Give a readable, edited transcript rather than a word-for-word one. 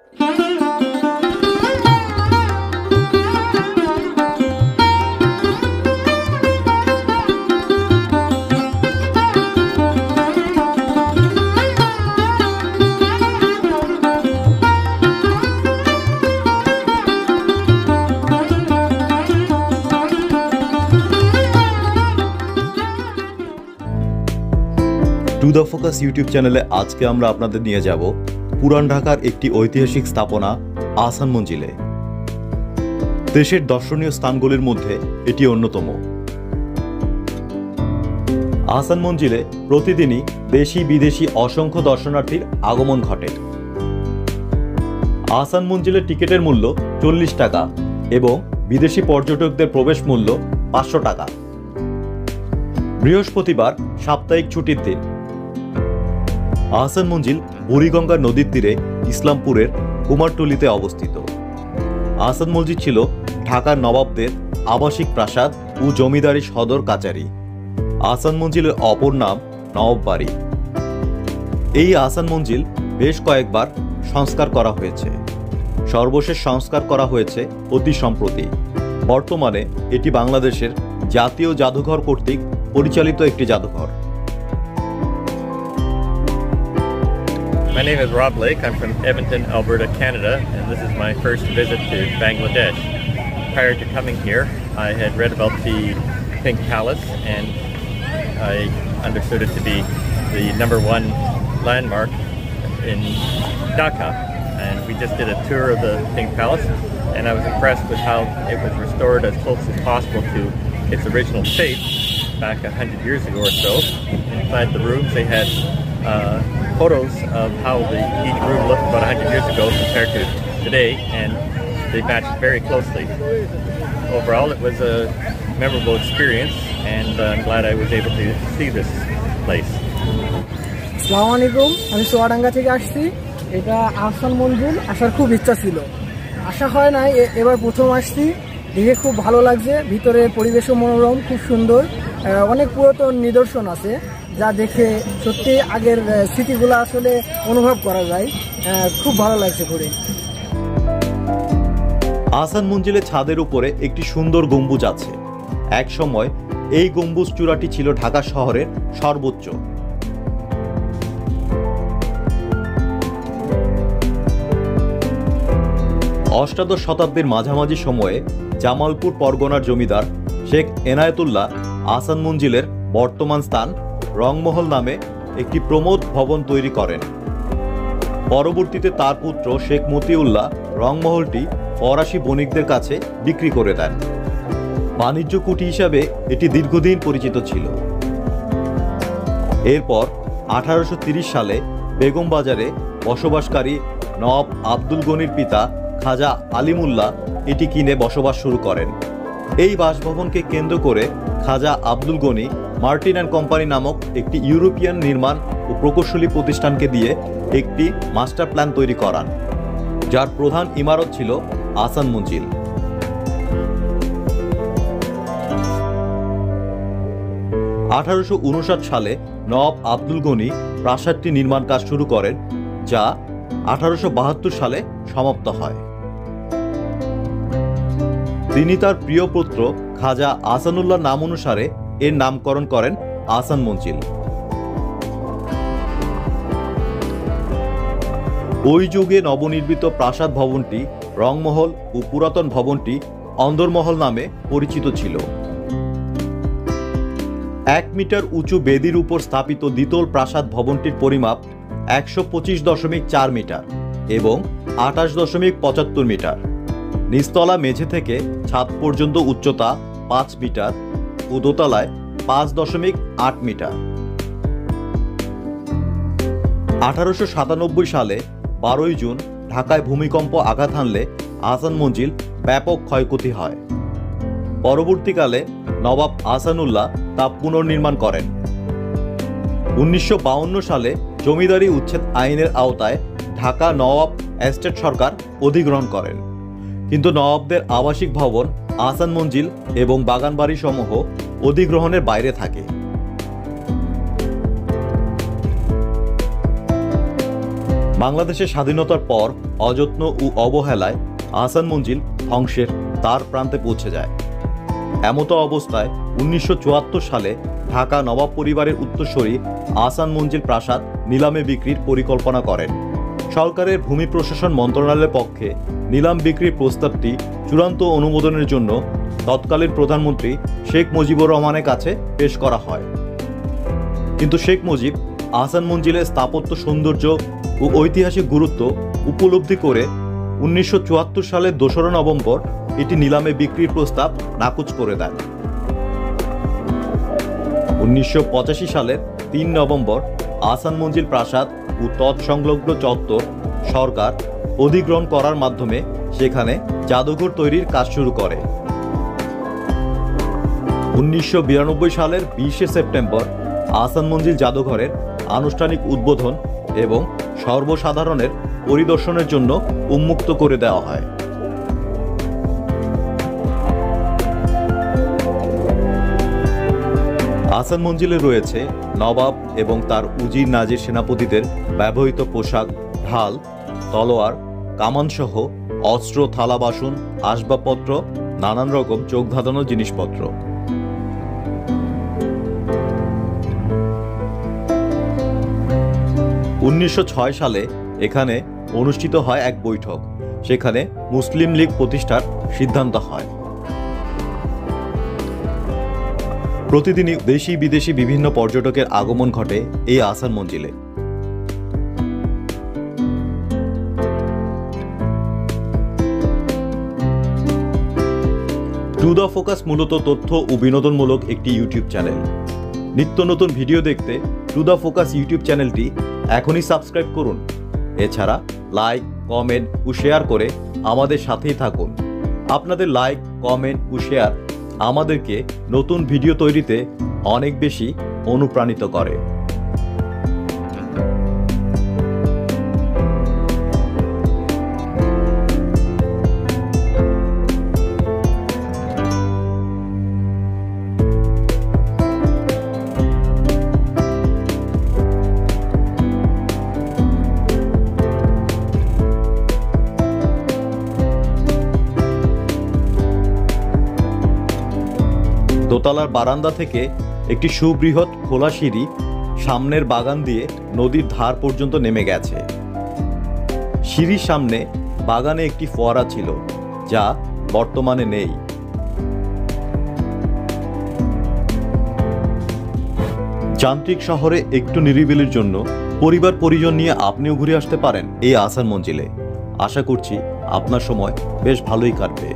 To the focus YouTube চ্যানেলে আজকে আমরা আপনাদের নিয়ে যাব পুরান ঢাকার একটি ঐতিহাসিক স্থাপনা আহসান মঞ্জিলে। দেশের দর্শনীয় স্থানগুলির মধ্যে এটি অন্যতম। আহসান মঞ্জিলে প্রতিদিনই দেশি বিদেশি অসংখ্য দর্শনার্থীর আগমন ঘটে। আহসান মঞ্জিলের টিকিটের মূল্য 40 টাকা এবং বিদেশি পর্যটকদের প্রবেশ মূল্য 500 টাকা। বৃহস্পতিবার সাপ্তাহিক ছুটির দিন। আহসান মঞ্জিল বুড়িগঙ্গা নদীর তীরে ইসলামপুরের কুমারটুলিতে অবস্থিত। আহসান মসজিদ ছিল ঢাকার নবাবদের আবাসিক প্রাসাদ ও জমিদারি সদর কাচারি। আহসান মঞ্জিলের অপর নাম নবাব বাড়ি। এই আহসান মঞ্জিল বেশ কয়েকবার সংস্কার করা হয়েছে। সর্বশেষ সংস্কার করা হয়েছে অতি সম্প্রতি। বর্তমানে এটি বাংলাদেশের জাতীয় জাদুঘর কর্তৃক পরিচালিত একটি জাদুঘর। My name is Rob Lake. I'm from Edmonton, Alberta, Canada, and this is my first visit to Bangladesh. Prior to coming here, I had read about the Pink Palace, and I understood it to be the #1 landmark in Dhaka. And we just did a tour of the Pink Palace, and I was impressed with how it was restored as close as possible to its original shape back 100 years ago or so. Inside the rooms, they had photos of how each room looked about 100 years ago compared to today, and they matched very closely. Overall, it was a memorable experience, and I'm glad I was able to see this place. আসসালামু আলাইকুম, আমি সোয়াডাঙ্গা থেকে আসছি। এটা আহসান মঞ্জিল আসার খুব ইচ্ছা ছিল, আসা হয় নাই, এবার প্রথম আসছি। দেখে খুব ভালো লাগছে। ভিতরে পরিবেশও মনোরম, খুব সুন্দর। অনেক পুরাতন নিদর্শন আছে যা দেখে সত্যি আগের স্মৃতিগুলো আসলে অনুভব করা যায়। খুব ভালো লাগছে ঘুরে। আহসান মঞ্জিলের ছাদের উপরে একটি সুন্দর গম্বুজ আছে। এক সময় এই গম্বুজ চূড়াটি ছিল ঢাকা শহরের সর্বোচ্চ। অষ্টাদশ শতাব্দীর মাঝামাঝি সময়ে জামালপুর পরগনার জমিদার শেখ এনায়েতুল্লাহ আহসান মঞ্জিলের বর্তমান স্থান রংমহল নামে একটি প্রমোদ ভবন তৈরি করেন। পরবর্তীতে তার পুত্র শেখ মতিউল্লাহ রংমহলটি ফরাসি বণিকদের কাছে বিক্রি করে দেন। বাণিজ্য কুঠি হিসাবে এটি দীর্ঘদিন পরিচিত ছিল। এরপর 1830 সালে বেগম বাজারে বসবাসকারী নবাব আব্দুল গনির পিতা খাজা আলিমুল্লাহ এটি কিনে বসবাস শুরু করেন। এই বাসভবনকে কেন্দ্র করে Khaja Abdul Gani Martin and company নামক একটি ইউরোপিয়ান নির্মাণ ও প্রকৌশলী প্রতিষ্ঠানকে দিয়ে একটি মাস্টার প্ল্যান তৈরি করান, যার প্রধান ইমারত ছিল আহসান মঞ্জিল। 1859 সালে নবাব আব্দুল গনি প্রাসাদটি নির্মাণ কাজ শুরু করেন, যা 1872 সালে সমাপ্ত হয়। তিনি তার প্রিয় পুত্র খাজা আহসানুল্লাহ নাম অনুসারে এর নামকরণ করেন আহসান মঞ্জিল। ওই যুগে নবনির্মিত প্রাসাদ ভবনটি রংমহল ও পুরাতন ভবনটি অন্দরমহল নামে পরিচিত ছিল। 1 মিটার উঁচু বেদির উপর স্থাপিত দ্বিতল প্রাসাদ ভবনটির পরিমাপ 125.4 মিটার এবং 28.75 মিটার। নিচতলা মেঝে থেকে ছাদ পর্যন্ত উচ্চতা 5 মিটার ও দোতলায় 5.8 মিটার। 1897 সালে 12 জুন ঢাকায় ভূমিকম্প আঘাত হানলে আহসান মঞ্জিল ব্যাপক ক্ষয়ক্ষতি হয়। পরবর্তীকালে নবাব আহসানুল্লাহ তা পুনর্নির্মাণ করেন। 1952 সালে জমিদারি উচ্ছেদ আইনের আওতায় ঢাকা নওয়াব এস্টেট সরকার অধিগ্রহণ করেন, কিন্তু নওয়াবদের আবাসিক ভবন আহসান মঞ্জিল এবং বাগানবাড়ি সমূহ অধিগ্রহণের বাইরে থাকে। বাংলাদেশের স্বাধীনতার পর অযত্ন ও অবহেলায় আহসান মঞ্জিল ধ্বংসের দ্বার প্রান্তে পৌঁছে যায়। এমতো অবস্থায় 1974 সালে ঢাকা নবাব পরিবারের উত্তরসূরি আহসান মঞ্জিল প্রাসাদ নিলামে বিক্রির পরিকল্পনা করেন। সরকারের ভূমি প্রশাসন মন্ত্রণালয়ের পক্ষে নিলাম বিক্রির প্রস্তাবটি চূড়ান্ত অনুমোদনের জন্য তৎকালীন প্রধানমন্ত্রী শেখ মুজিবুর রহমানের কাছে পেশ করা হয়। কিন্তু শেখ মুজিব আহসান মঞ্জিলের স্থাপত্য সৌন্দর্য ও ঐতিহাসিক গুরুত্ব উপলব্ধি করে 1974 সালের 2 নভেম্বর এটি নিলামে বিক্রির প্রস্তাব নাকচ করে দেন। 1985 সালের 3 নভেম্বর আহসান মঞ্জিল প্রাসাদ ও তৎসংলগ্ন চত্বর সরকার অধিগ্রহণ করার মাধ্যমে সেখানে জাদুঘর তৈরির কাজ শুরু করে। 1992 সালের 20 সেপ্টেম্বর আহসান মঞ্জিল জাদুঘরের আনুষ্ঠানিক উদ্বোধন এবং সর্বসাধারণের পরিদর্শনের জন্য উন্মুক্ত করে দেওয়া হয়। আহসান মঞ্জিলে রয়েছে নবাব এবং তার উজির নাজির সেনাপতিদের ব্যবহৃত পোশাক, ঢাল, তলোয়ার, কামানসহ অস্ত্র, থালা বাসন, আসবাবপত্র, নানান রকম চোখ ধাঁধানো জিনিসপত্র। উনিশশো সালে এখানে অনুষ্ঠিত হয় এক বৈঠক। সেখানে মুসলিম লীগ প্রতিষ্ঠার সিদ্ধান্ত হয়। প্রতিদিনই দেশি বিদেশি বিভিন্ন পর্যটকের আগমন ঘটে এই আহসান মঞ্জিলে। টু দ্য ফোকাস মূলত তথ্য ও বিনোদনমূলক একটি ইউটিউব চ্যানেল। নিত্য নতুন ভিডিও দেখতে টু দ্য ফোকাস ইউটিউব চ্যানেলটি এখনই সাবস্ক্রাইব করুন। এছাড়া লাইক, কমেন্ট ও শেয়ার করে আমাদের সাথেই থাকুন। আপনাদের লাইক, কমেন্ট ও শেয়ার আমাদেরকে নতুন ভিডিও তৈরিতে অনেক বেশি অনুপ্রাণিত করে। দোতলার বারান্দা থেকে একটি সুবৃহৎ খোলা সিঁড়ি সামনের বাগান দিয়ে নদীর ধার পর্যন্ত নেমে গেছে। সিঁড়ির সামনে বাগানে একটি ফোয়ারা ছিল, যা বর্তমানে নেই। যান্ত্রিক শহরে একটু নিরিবিলির জন্য পরিবার পরিজন নিয়ে আপনিও ঘুরে আসতে পারেন এই আহসান মঞ্জিলে। আশা করছি আপনার সময় বেশ ভালোই কাটবে।